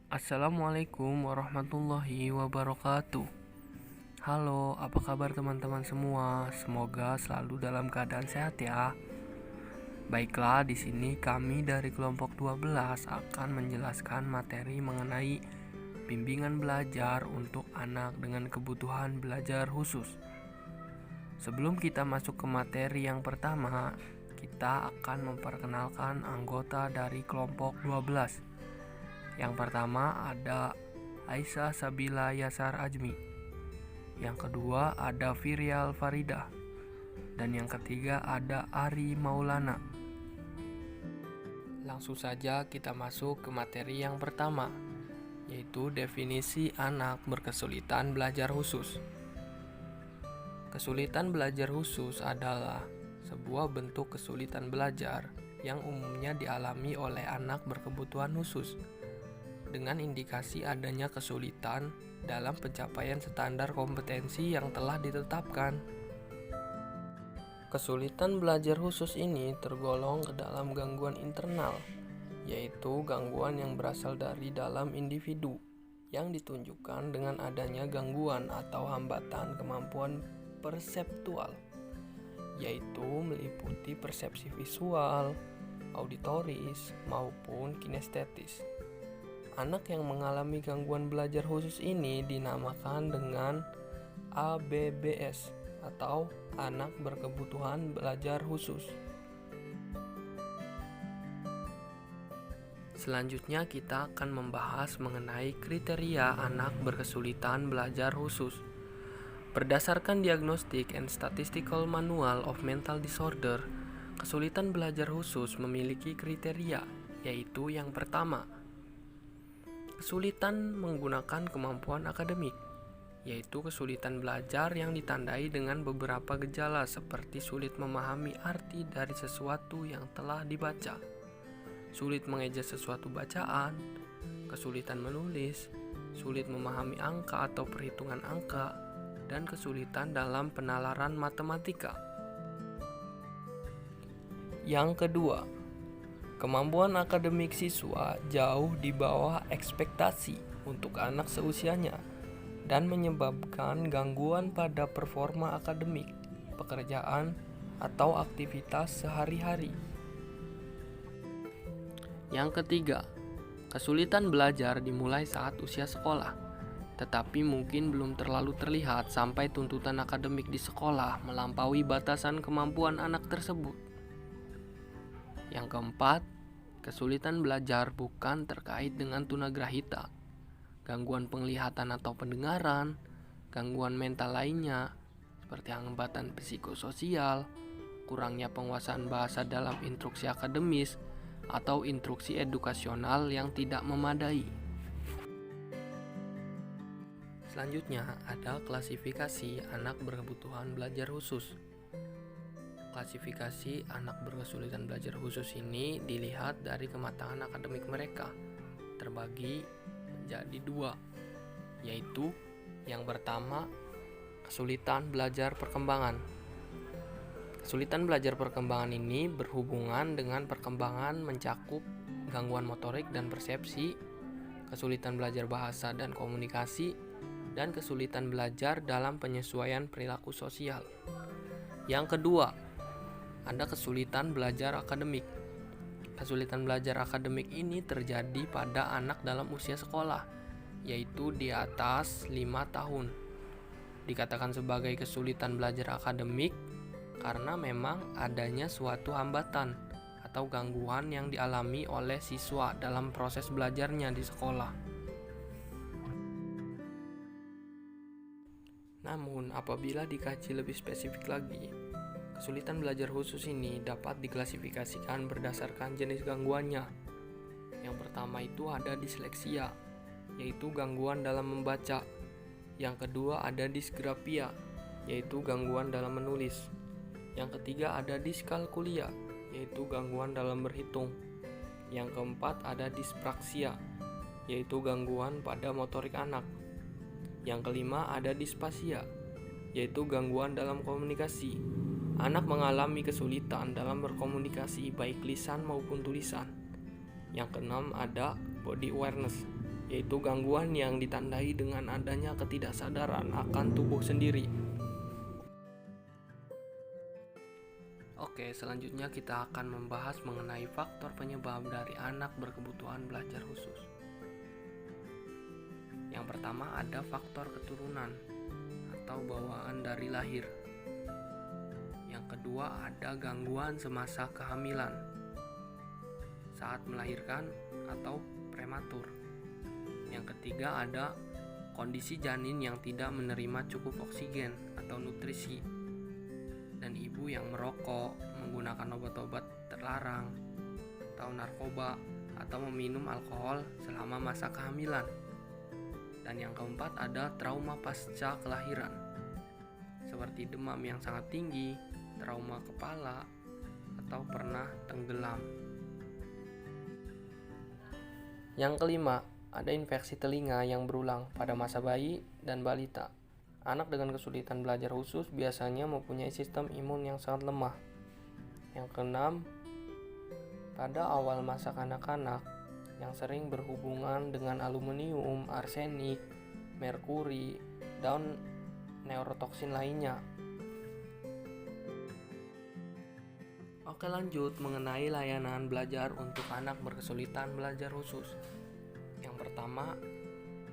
Assalamualaikum warahmatullahi wabarakatuh. Halo, apa kabar teman-teman semua? Semoga selalu dalam keadaan sehat ya. Baiklah, di sini kami dari kelompok 12 akan menjelaskan materi mengenai bimbingan belajar untuk anak dengan kebutuhan belajar khusus. Sebelum kita masuk ke materi yang pertama, kita akan memperkenalkan anggota dari kelompok 12. Yang pertama ada Aisyah Sabila Yasar Ajmi. Yang kedua ada Virial Farida. Dan yang ketiga ada Ari Maulana. Langsung saja kita masuk ke materi yang pertama, yaitu definisi anak berkesulitan belajar khusus. Kesulitan belajar khusus adalah sebuah bentuk kesulitan belajar yang umumnya dialami oleh anak berkebutuhan khusus, dengan indikasi adanya kesulitan dalam pencapaian standar kompetensi yang telah ditetapkan. Kesulitan belajar khusus ini tergolong ke dalam gangguan internal, yaitu gangguan yang berasal dari dalam individu, yang ditunjukkan dengan adanya gangguan atau hambatan kemampuan perseptual, yaitu meliputi persepsi visual, auditoris, maupun kinestetis. Anak yang mengalami gangguan belajar khusus ini dinamakan dengan ABBS atau anak berkebutuhan belajar khusus. Selanjutnya kita akan membahas mengenai kriteria anak berkesulitan belajar khusus. Berdasarkan Diagnostic and Statistical Manual of Mental Disorder, kesulitan belajar khusus memiliki kriteria, yaitu yang pertama, kesulitan menggunakan kemampuan akademik, yaitu kesulitan belajar yang ditandai dengan beberapa gejala seperti sulit memahami arti dari sesuatu yang telah dibaca, sulit mengeja sesuatu bacaan, kesulitan menulis, sulit memahami angka atau perhitungan angka, dan kesulitan dalam penalaran matematika. Yang kedua, kemampuan akademik siswa jauh di bawah ekspektasi untuk anak seusianya dan menyebabkan gangguan pada performa akademik, pekerjaan, atau aktivitas sehari-hari. Yang ketiga, kesulitan belajar dimulai saat usia sekolah, tetapi mungkin belum terlalu terlihat sampai tuntutan akademik di sekolah melampaui batasan kemampuan anak tersebut. Yang keempat, kesulitan belajar bukan terkait dengan tunagrahita, gangguan penglihatan atau pendengaran, gangguan mental lainnya seperti hambatan psikososial, kurangnya penguasaan bahasa dalam instruksi akademis, atau instruksi edukasional yang tidak memadai. Selanjutnya ada klasifikasi anak berkebutuhan belajar khusus. Klasifikasi anak berkesulitan belajar khusus ini dilihat dari kematangan akademik mereka, terbagi menjadi dua, yaitu yang pertama, kesulitan belajar perkembangan. Kesulitan belajar perkembangan ini berhubungan dengan perkembangan mencakup gangguan motorik dan persepsi, kesulitan belajar bahasa dan komunikasi, dan kesulitan belajar dalam penyesuaian perilaku sosial. Yang kedua, ada kesulitan belajar akademik. Kesulitan belajar akademik ini terjadi pada anak dalam usia sekolah, yaitu di atas 5 tahun. Dikatakan sebagai kesulitan belajar akademik karena memang adanya suatu hambatan atau gangguan yang dialami oleh siswa dalam proses belajarnya di sekolah. Namun, apabila dikaji lebih spesifik lagi, kesulitan belajar khusus ini dapat diklasifikasikan berdasarkan jenis gangguannya. Yang pertama itu ada disleksia, yaitu gangguan dalam membaca. Yang kedua ada disgrafia, yaitu gangguan dalam menulis. Yang ketiga ada diskalkulia, yaitu gangguan dalam berhitung. Yang keempat ada dispraksia, yaitu gangguan pada motorik anak. Yang kelima ada dispasia, yaitu gangguan dalam komunikasi. Anak mengalami kesulitan dalam berkomunikasi baik lisan maupun tulisan. Yang keenam ada body awareness, yaitu gangguan yang ditandai dengan adanya ketidaksadaran akan tubuh sendiri. Oke, selanjutnya kita akan membahas mengenai faktor penyebab dari anak berkebutuhan belajar khusus. Yang pertama ada faktor keturunan atau bawaan dari lahir. Yang kedua ada gangguan semasa kehamilan, saat melahirkan atau prematur. Yang ketiga ada kondisi janin yang tidak menerima cukup oksigen atau nutrisi, dan ibu yang merokok, menggunakan obat-obat terlarang atau narkoba, atau meminum alkohol selama masa kehamilan. Dan yang keempat ada trauma pasca kelahiran, seperti demam yang sangat tinggi, trauma kepala, atau pernah tenggelam. Yang kelima, ada infeksi telinga yang berulang pada masa bayi dan balita. Anak dengan kesulitan belajar khusus biasanya mempunyai sistem imun yang sangat lemah. Yang keenam, pada awal masa kanak-kanak yang sering berhubungan dengan aluminium, arsenik, merkuri, dan neurotoksin lainnya. Oke, lanjut mengenai layanan belajar untuk anak berkesulitan belajar khusus. Yang pertama,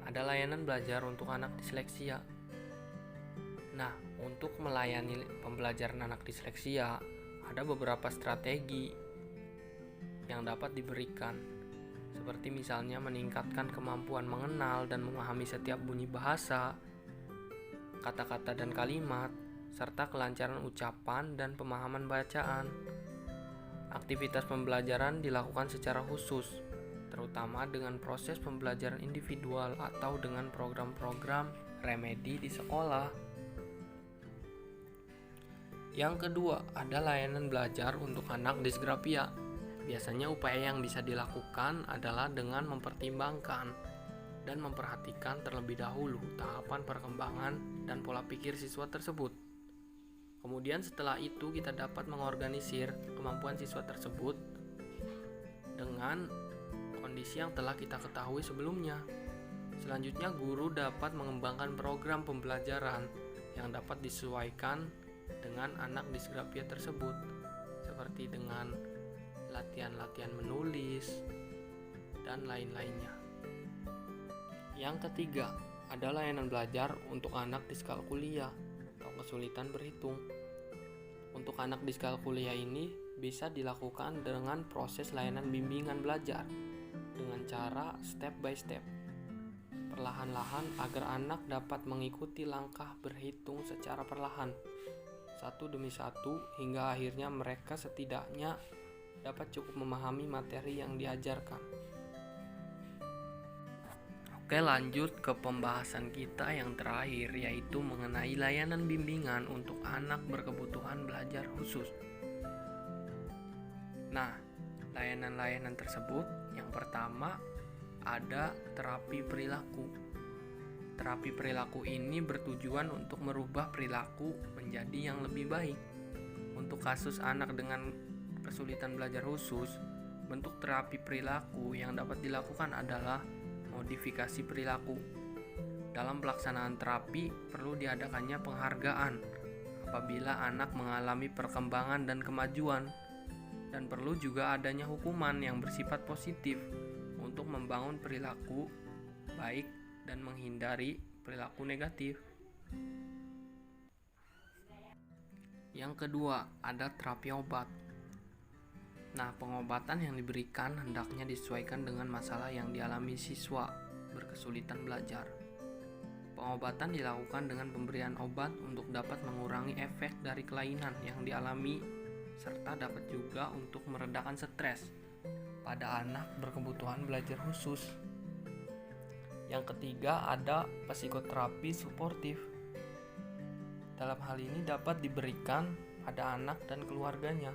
ada layanan belajar untuk anak disleksia. Nah, untuk melayani pembelajaran anak disleksia, ada beberapa strategi yang dapat diberikan, seperti misalnya meningkatkan kemampuan mengenal dan memahami setiap bunyi bahasa, kata-kata dan kalimat, serta kelancaran ucapan dan pemahaman bacaan. Aktivitas pembelajaran dilakukan secara khusus, terutama dengan proses pembelajaran individual atau dengan program-program remedi di sekolah. Yang kedua, ada layanan belajar untuk anak disgrafia. Biasanya upaya yang bisa dilakukan adalah dengan mempertimbangkan dan memperhatikan terlebih dahulu tahapan perkembangan dan pola pikir siswa tersebut. Kemudian setelah itu kita dapat mengorganisir kemampuan siswa tersebut dengan kondisi yang telah kita ketahui sebelumnya. Selanjutnya, guru dapat mengembangkan program pembelajaran yang dapat disesuaikan dengan anak disgrafia tersebut, seperti dengan latihan-latihan menulis dan lain-lainnya. Yang ketiga, ada layanan belajar untuk anak diskalkulia atau kesulitan berhitung. Untuk anak diskalkulia ini bisa dilakukan dengan proses layanan bimbingan belajar dengan cara step by step, perlahan-lahan, agar anak dapat mengikuti langkah berhitung secara perlahan, satu demi satu, hingga akhirnya mereka setidaknya dapat cukup memahami materi yang diajarkan. Oke, lanjut ke pembahasan kita yang terakhir, yaitu mengenai layanan bimbingan untuk anak berkebutuhan belajar khusus. Nah, layanan-layanan tersebut, yang pertama ada terapi perilaku. Terapi perilaku ini bertujuan untuk merubah perilaku menjadi yang lebih baik. Untuk kasus anak dengan kesulitan belajar khusus, bentuk terapi perilaku yang dapat dilakukan adalah modifikasi perilaku. Dalam pelaksanaan terapi perlu diadakannya penghargaan apabila anak mengalami perkembangan dan kemajuan, dan perlu juga adanya hukuman yang bersifat positif untuk membangun perilaku baik dan menghindari perilaku negatif. Yang kedua, ada terapi obat. Nah, pengobatan yang diberikan hendaknya disesuaikan dengan masalah yang dialami siswa berkesulitan belajar. Pengobatan dilakukan dengan pemberian obat untuk dapat mengurangi efek dari kelainan yang dialami, serta dapat juga untuk meredakan stres pada anak berkebutuhan belajar khusus. Yang ketiga, ada psikoterapi suportif. Dalam hal ini dapat diberikan pada anak dan keluarganya.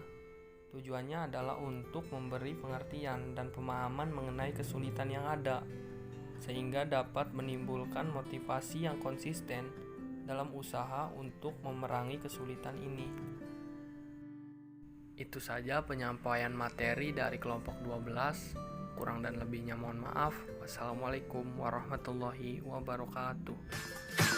Tujuannya adalah untuk memberi pengertian dan pemahaman mengenai kesulitan yang ada, sehingga dapat menimbulkan motivasi yang konsisten dalam usaha untuk memerangi kesulitan ini. Itu saja penyampaian materi dari kelompok 12 Kurang dan lebihnya mohon maaf. Wassalamualaikum warahmatullahi wabarakatuh.